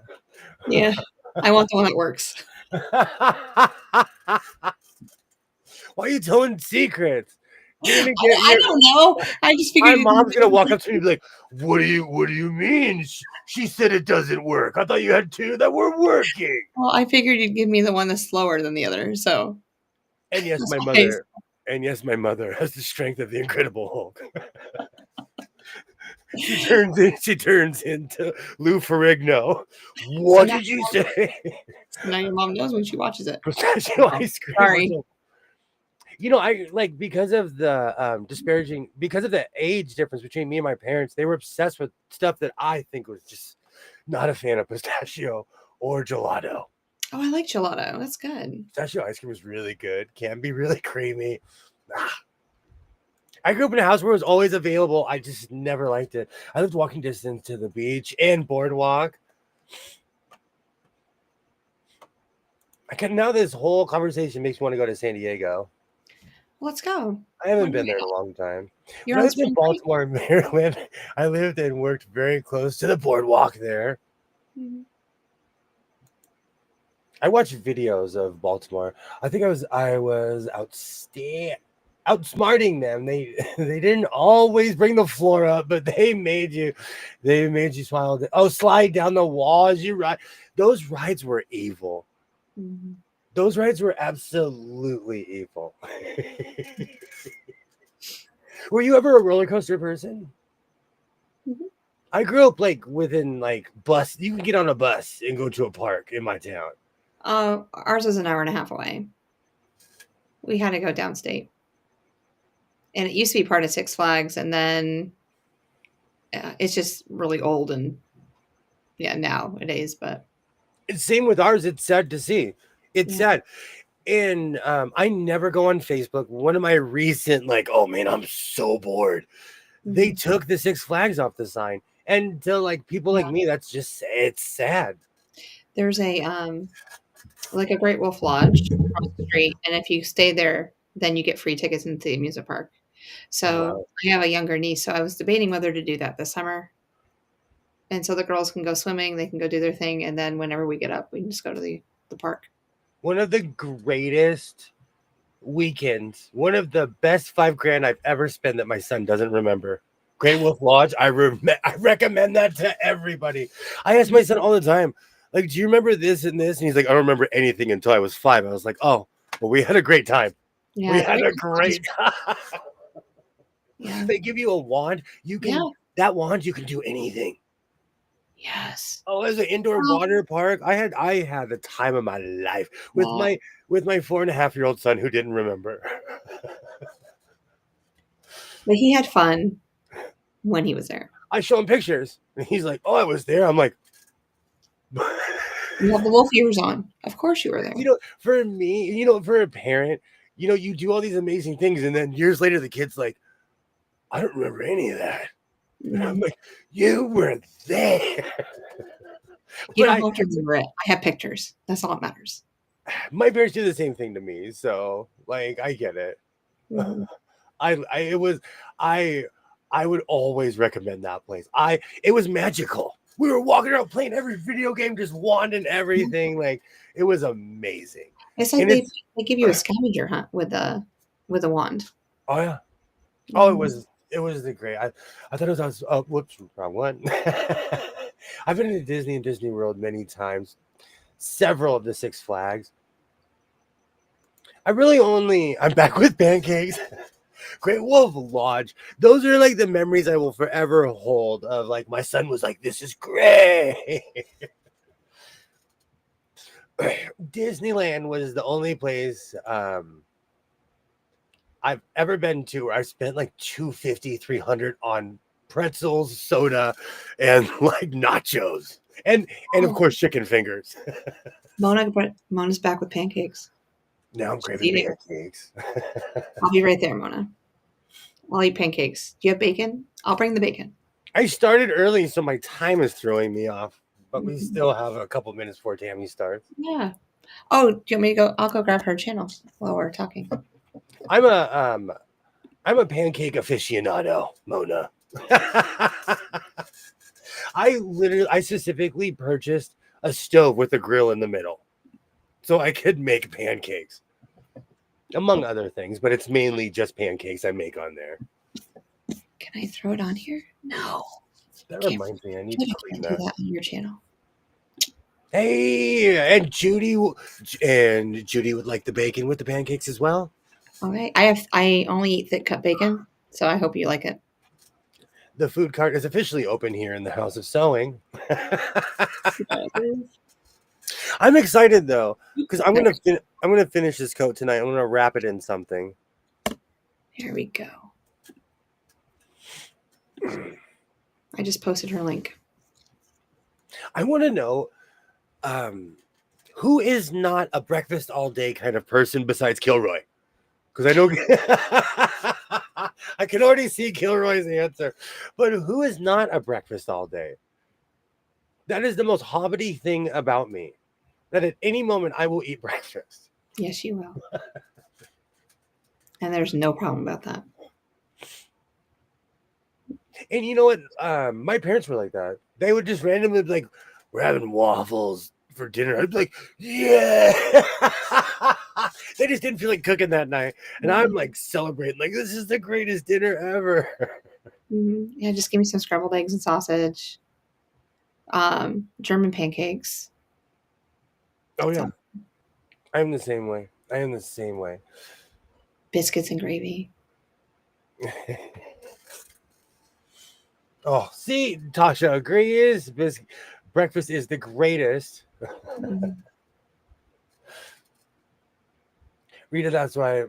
Yeah. I want the one that works. Why are you telling secrets? I don't know. I just My figured. mom's gonna walk up to me and be like, "What do you mean? She said it doesn't work. I thought you had 2 that were working." Well, I figured you'd give me the one that's slower than the other. So. And yes, That's my okay. mother. And yes, my mother has the strength of the Incredible Hulk. She turns into Lou Ferrigno. What did you say? Now your mom knows when she watches it. Pistachio ice cream. Sorry. You know, I like because of the because of the age difference between me and my parents, they were obsessed with stuff that I think was just not a fan of, pistachio or gelato. Oh, I like gelato. That's good. Pistachio ice cream is really good. Can be really creamy. I grew up in a house where it was always available. I just never liked it. I lived walking distance to the beach and boardwalk. Now this whole conversation makes me want to go to San Diego. Let's go. I haven't been there in a long time. You're When I on lived in spring break? Baltimore, Maryland, I lived and worked very close to the boardwalk there. Mhm. I watched videos of Baltimore. I think I was outsmarting them. They didn't always bring the floor up, but they made you smile. Oh, slide down the wall as you ride. Those rides were evil. Mhm. Those rides were absolutely evil. Were you ever a roller coaster person? Mhm. I grew up like within like bus. You can get on a bus and go to a park in my town. Ours is an hour and a half away. We had to go downstate. And it used to be part of Six Flags, and then it's just really old and nowadays. But It's same with ours. It's sad to see. It's sad. And I never go on Facebook. One of my recent, like, oh man, I'm so bored. They took the Six Flags off the sign. And to like people like me, that's just it's sad. there's a like a Great Wolf Lodge across the street, and if you stay there, then you get free tickets into the amusement park. So I have a younger niece, so I was debating whether to do that this summer. And so the girls can go swimming, they can go do their thing, and then whenever we get up, we can just go to the park. One of the greatest weekends, one of the best $5,000 I've ever spent that my son doesn't remember. Great Wolf Lodge. I recommend that to everybody. I ask my son all the time, like, do you remember this and this? And he's like, I don't remember anything until I was 5. I was like, oh, well, we had a great time. Yeah, We had a great time. Yeah. They give you a wand. You can that wand. You can do anything. Yes. Oh, as an indoor water park, I had the time of my life with my 4.5-year-old son who didn't remember. But he had fun when he was there. I show him pictures, and he's like, "Oh, I was there." I'm like, You have the wolf ears on. Of course you were there. for me, for a parent, you do all these amazing things, and then years later, the kid's like, "I don't remember any of that." And I'm like, "You were there." You But don't have to remember it. I have pictures. That's all that matters. my parents do the same thing to me, so like I get it. Mhm. I would always recommend that place. It was magical. We were walking around playing every video game, just wanding everything. Like it was amazing. It's like And they give you a scavenger hunt with a wand. Oh yeah. Oh, Mhm. it was the great. I thought it was whoops, wrong one. I've been to Disney and Disney World many times, several of the Six Flags. I'm back with pancakes. Great Wolf Lodge. Those are like the memories I will forever hold of like my son was like, "This is great." Disneyland was the only place I've ever been to where I spent like 250, 300 on pretzels, soda, and like nachos. And of Oh, course chicken fingers. Mona's back with pancakes. Now I'm She's craving eating. pancakes. I'll be right there, Mona. I'll eat pancakes. Do you have bacon? I'll bring the bacon. I started early, so my time is throwing me off. But we Mhm. still have a couple minutes before Tammy starts. Yeah. Oh, do you want me to go? I'll go grab her channel while we're talking. I'm a pancake aficionado, Mona. I specifically purchased a stove with a grill in the middle so I could make pancakes, among other things, but it's mainly just pancakes I make on there. Can I throw it on here? No. That Can't- reminds me, I need I to can't clean do that. that on your channel. Hey, and Judy would like the bacon with the pancakes as well. All right. I only eat thick cut bacon, so I hope you like it. The food cart is officially open here in the House of Sewing. I'm excited though, because I'm gonna finish this coat tonight. I'm gonna wrap it in something. Here we go. I just posted her link. I want to know, who is not a breakfast all day kind of person besides Kilroy? Because I know I can already see Kilroy's answer, but who is not a breakfast all day? That is the most hobbity thing about me. That at any moment I will eat breakfast. Yes, you will. And there's no problem about that. And you know what? My parents were like that. They would just randomly be like, "We're having waffles for dinner." I'd be like, "Yeah." They just didn't feel like cooking that night, and I'm like celebrating, like this is the greatest dinner ever. Yeah, just give me some scrambled eggs and sausage. German pancakes. Oh yeah, I'm the same way. I am the same way. Biscuits and gravy. Oh, see, Tasha agrees. Breakfast is the greatest. Mhm. Rita, that's why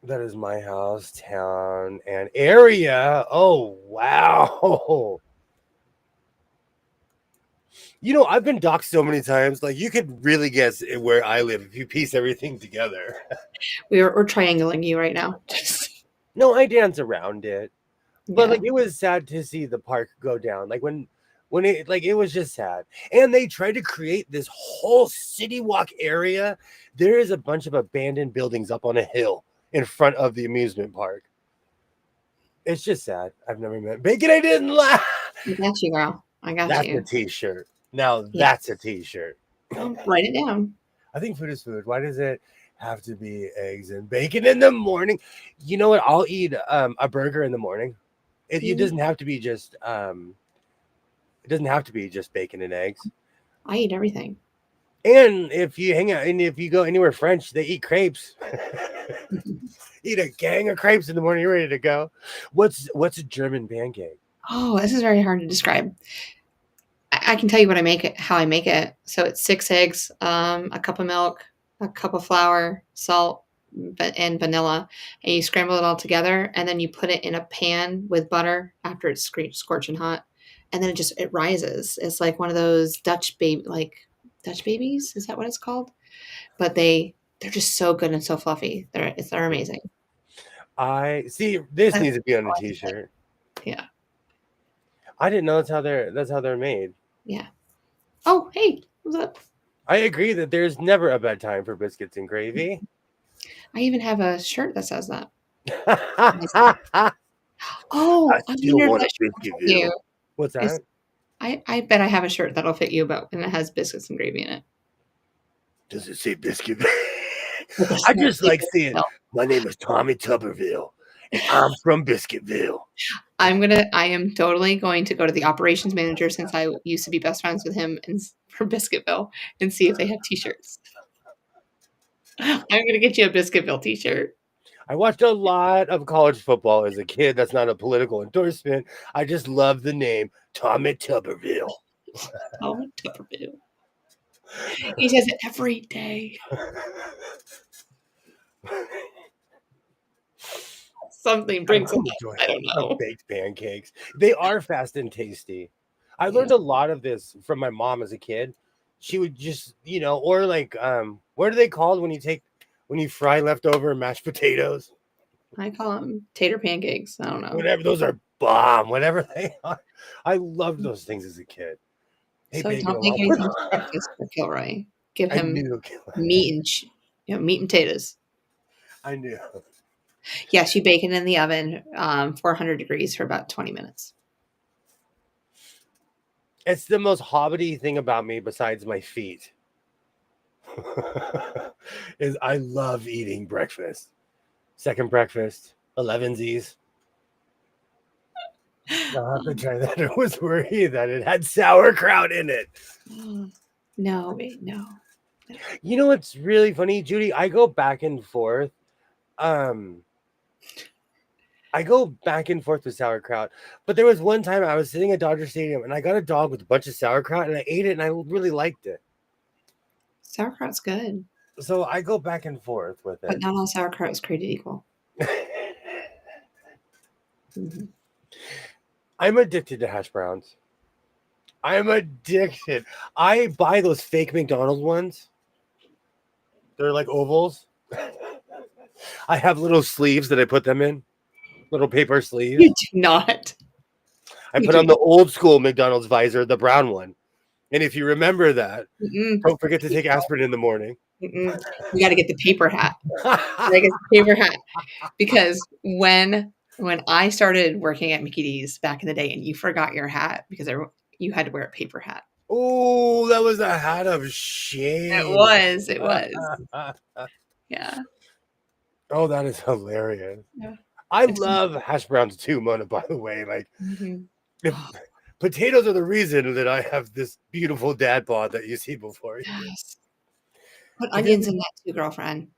that is my house, town, and area. Oh, wow. I've been doxxed so many times. Like, you could really guess where I live if you piece everything together. We're triangling you right now. No, I dance around it. But, Yeah. like, it was sad to see the park go down. Like, when it, like, it was just sad. And they tried to create this whole city walk area. There is a bunch of abandoned buildings up on a hill in front of the amusement park. It's just sad. I've never met Bacon. I didn't laugh. I got you, girl. I got That's you. a t-shirt. Now Yeah. that's a t-shirt. Well, write it down. I think food is food. Why does it have to be eggs and bacon in the morning? You know what? I'll eat a burger in the morning. It doesn't have to be just bacon and eggs. I eat everything. And if you hang out and if you go anywhere French, they eat crepes. Eat a gang of crepes in the morning, you're ready to go. What's a German pancake? Oh, this is very hard to describe. I can tell you how I make it. So it's 6 eggs, a cup of milk, a cup of flour, salt, and vanilla, and you scramble it all together, and then you put it in a pan with butter after it's scorching hot, and then it rises. It's like one of those Dutch babies. Is that what it's called? But they're just so good and so fluffy. They're amazing. I see. This That's needs to be on a all I can say. T-shirt. Yeah, I didn't know that's how they're made. yeah. Oh, hey, what's up? I agree that there's never a bad time for biscuits and gravy. I even have a shirt that says that. I Oh, I still wonder if want a that shirt will fit Biscuitville. you. What's It's, that? I bet I have a shirt that'll fit you, and it has biscuits and gravy in it. Does it say Biscuitville? I just like saying, my name is Tommy Tuberville, and I'm from Biscuitville. I am totally going to go to the operations manager, since I used to be best friends with him for Biscuitville, and see if they have t-shirts. I'm going to get you a Biscuitville t-shirt. I watched a lot of college football as a kid. That's not a political endorsement. I just love the name Tommy Tuberville. Oh, Tuberville. He says it every day. Something brings it up. I don't know. Baked pancakes. They are fast and tasty. I learned a lot of this from my mom as a kid. She would just, or like, what are they called when you fry leftover mashed potatoes? I call them tater pancakes. I don't know. Whatever, those are bomb. Whatever they are, I loved those things as a kid. Hey, So bacon don't make anything for breakfast for Kilroy. Give I him knew. meat and potatoes. I knew. Yes, you bake it in the oven, 400 degrees for about 20 minutes. It's the most hobbity thing about me besides my feet. Is I love eating breakfast. Second breakfast, 11sies. I'll have to try that. I was worried that it had sauerkraut in it. No, wait, no. You know what's really funny, Judy? I go back and forth. With sauerkraut, but there was one time I was sitting at Dodger Stadium and I got a dog with a bunch of sauerkraut and I ate it and I really liked it. Sauerkraut's good, So I go back and forth with but it. not all sauerkraut is created equal. Mhm. I'm addicted to hash browns. I'm addicted. I buy those fake McDonald's ones. They're like ovals. I have little sleeves that I put them in. Little paper sleeves. You do not. I put on the old school McDonald's visor, the brown one. And if you remember that, don't forget to take aspirin in the morning. You got to get the paper hat. Because when I started working at Mickey D's back in the day, and you forgot your hat because you had to wear a paper hat. Oh, that was a hat of shame. It was. Yeah. Oh, that is hilarious. Yeah. I love hash browns too, Mona, by the way. Like, if potatoes are the reason that I have this beautiful dad bod that you see before you. Yes. Put onions in that too, girlfriend.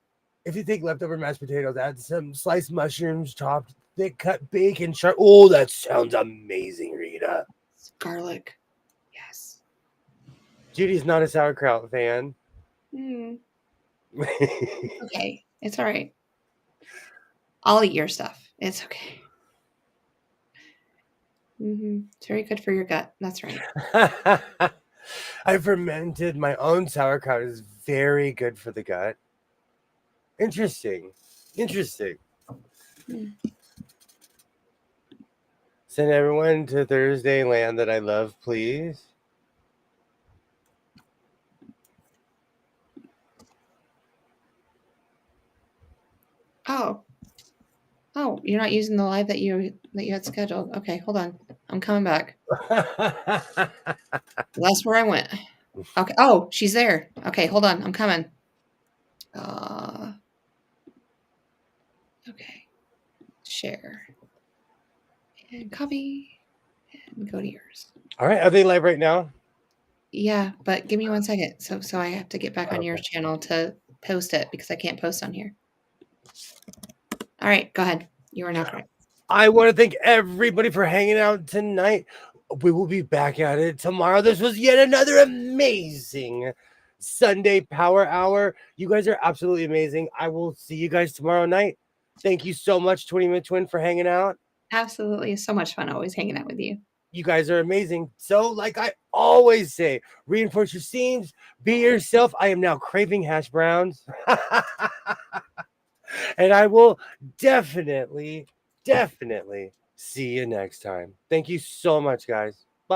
If you take leftover mashed potatoes, add some sliced mushrooms, chopped, thick cut bacon, sharp. Oh, that sounds amazing, Rita. Garlic. Yes. Judy's not a sauerkraut fan. Okay. It's all right. I'll eat your stuff. It's okay. It's very good for your gut. That's right. I fermented my own sauerkraut. Is very good for the gut. Interesting. Send everyone to Thursday land that I love, please. Oh, you're not using the live that you had scheduled. Okay, hold on. I'm coming back. That's where I went. Okay. Oh, she's there. Okay, hold on. I'm coming. Okay. Share. And copy. And go to yours. All right. Are they live right now? Yeah, but give me 1 second. So I have to get back on your channel to post it because I can't post on here. All right, go ahead. You are now correct. I want to thank everybody for hanging out tonight. We will be back at it tomorrow. This was yet another amazing Sunday Power Hour. You guys are absolutely amazing. I will see you guys tomorrow night. Thank you so much, 20 Minute Twin, for hanging out. Absolutely. So much fun always hanging out with you. You guys are amazing. So, like I always say, reinforce your seams, be yourself. I am now craving hash browns. And I will definitely see you next time. Thank you so much, guys.